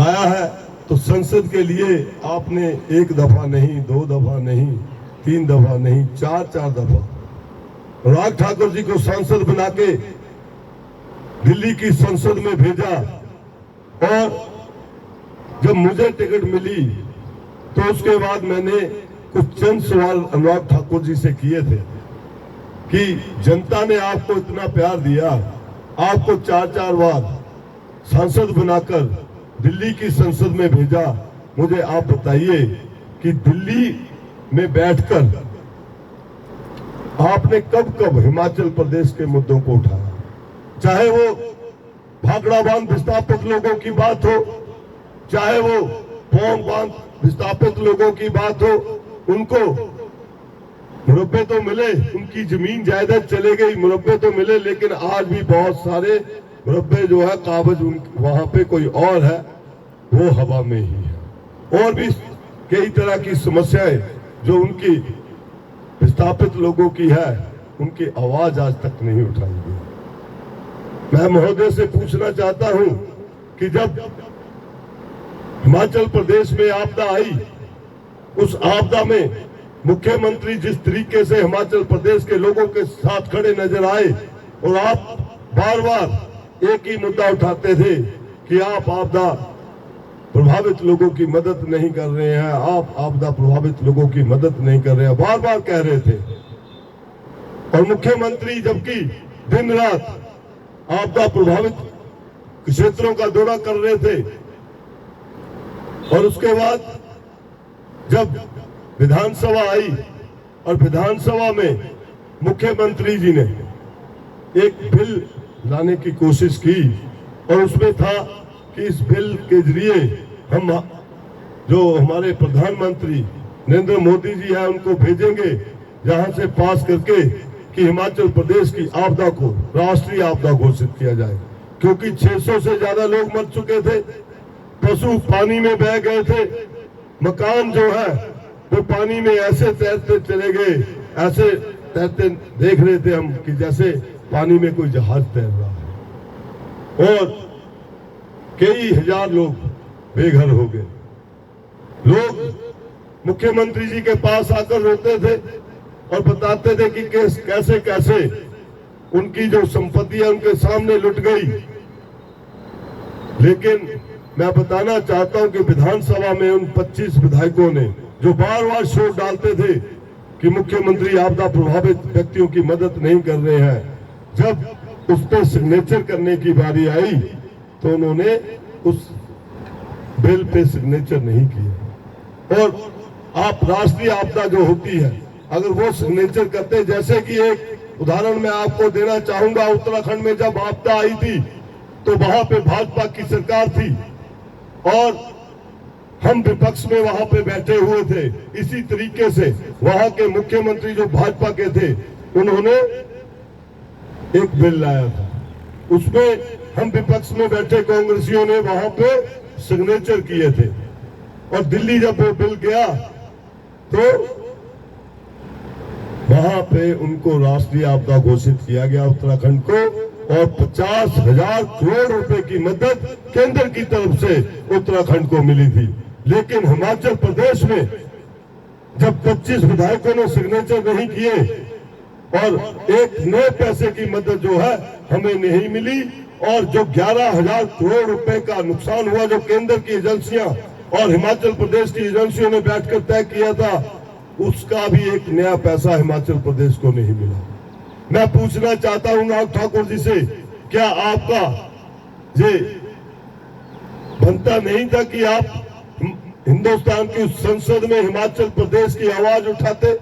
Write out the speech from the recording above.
आया है तो संसद के लिए आपने एक दफा नहीं, दो दफा नहीं, तीन दफा नहीं, चार दफा अनुराग ठाकुर जी को सांसद बना के दिल्ली की संसद में भेजा। और जब मुझे टिकट मिली तो उसके बाद मैंने कुछ चंद सवाल अनुराग ठाकुर जी से किए थे कि जनता ने आपको इतना प्यार दिया, आपको चार बार सांसद बनाकर दिल्ली की संसद में भेजा, मुझे आप बताइए कि दिल्ली में बैठकर आपने कब कब हिमाचल प्रदेश के मुद्दों को उठाया, चाहे वो भाखड़ा बांध विस्थापित लोगों की बात हो, चाहे वो पौंग बांध विस्थापित लोगों की बात हो। उनको मुरब्बे तो मिले, उनकी जमीन जायदाद चले गई, मुरब्बे तो मिले, लेकिन आज भी बहुत सारे मुरब्बे जो है कागज वहां पे कोई और है, वो हवा में ही है। और भी कई तरह की समस्याएं जो उनकी विस्थापित लोगों की है, उनकी आवाज आज तक नहीं उठाई गई। मैं महोदय से पूछना चाहता हूं कि जब हिमाचल प्रदेश में आपदा आई, उस आपदा में मुख्यमंत्री जिस तरीके से हिमाचल प्रदेश के लोगों के साथ खड़े नजर आए और आप बार बार एक ही मुद्दा उठाते थे कि आप आपदा प्रभावित लोगों की मदद नहीं कर रहे हैं, आप आपदा प्रभावित लोगों की मदद नहीं कर रहे हैं, बार बार कह रहे थे। और मुख्यमंत्री जबकि दिन रात आपदा प्रभावित क्षेत्रों का दौरा कर रहे थे, और उसके बाद जब विधानसभा आई और विधानसभा में मुख्यमंत्री जी ने एक बिल लाने की कोशिश की, और उसमें था कि इस बिल के जरिए हम जो हमारे प्रधानमंत्री नरेंद्र मोदी जी हैं उनको भेजेंगे, जहां से पास करके कि हिमाचल प्रदेश की आपदा को राष्ट्रीय आपदा घोषित किया जाए, क्योंकि 600 से ज्यादा लोग मर चुके थे, पशु पानी में बह गए थे, मकान जो है वो पानी में ऐसे तैरते चले गए, ऐसे तैरते देख रहे थे हम कि जैसे पानी में कोई जहाज तैर रहा है। और कई हजार लोग बेघर हो गए। लोग मुख्यमंत्री जी के पास आकर रोते थे और बताते थे कि कैसे कैसे उनकी जो संपत्ति है उनके सामने लुट गई। लेकिन मैं बताना चाहता हूं कि विधानसभा में उन 25 विधायकों ने जो बार बार शोर डालते थे कि मुख्यमंत्री आपदा प्रभावित व्यक्तियों की मदद नहीं कर रहे हैं, जब उस पर सिग्नेचर करने की बारी आई तो उन्होंने उस बिल पे सिग्नेचर नहीं किए। और आप राष्ट्रीय आपदा जो होती है अगर वो सिग्नेचर करते, जैसे कि एक उदाहरण मैं आपको देना चाहूंगा, उत्तराखंड में जब आपदा आई थी तो वहां पे भाजपा की सरकार थी और हम विपक्ष में वहां पे बैठे हुए थे। इसी तरीके से वहां के मुख्यमंत्री जो भाजपा के थे उन्होंने एक बिल लाया था, उसमें हम विपक्ष में बैठे कांग्रेसियों ने वहां पे सिग्नेचर किए थे। और दिल्ली जब वो बिल गया तो वहां पे उनको राष्ट्रीय आपदा घोषित किया गया उत्तराखंड को, और 50,000 करोड़ रुपए की मदद केंद्र की तरफ से उत्तराखंड को मिली थी। लेकिन हिमाचल प्रदेश में जब 25 विधायकों ने सिग्नेचर नहीं किए और एक नए पैसे की मदद जो है हमें नहीं मिली, और जो 11,000 करोड़ रुपए का नुकसान हुआ जो केंद्र की एजेंसियां और हिमाचल प्रदेश की एजेंसियों ने बैठकर तय किया था, उसका भी एक नया पैसा हिमाचल प्रदेश को नहीं मिला। मैं पूछना चाहता हूं अनुराग ठाकुर जी से, क्या आपका ये बनता नहीं था कि आप हिंदुस्तान की संसद में हिमाचल प्रदेश की आवाज उठाते?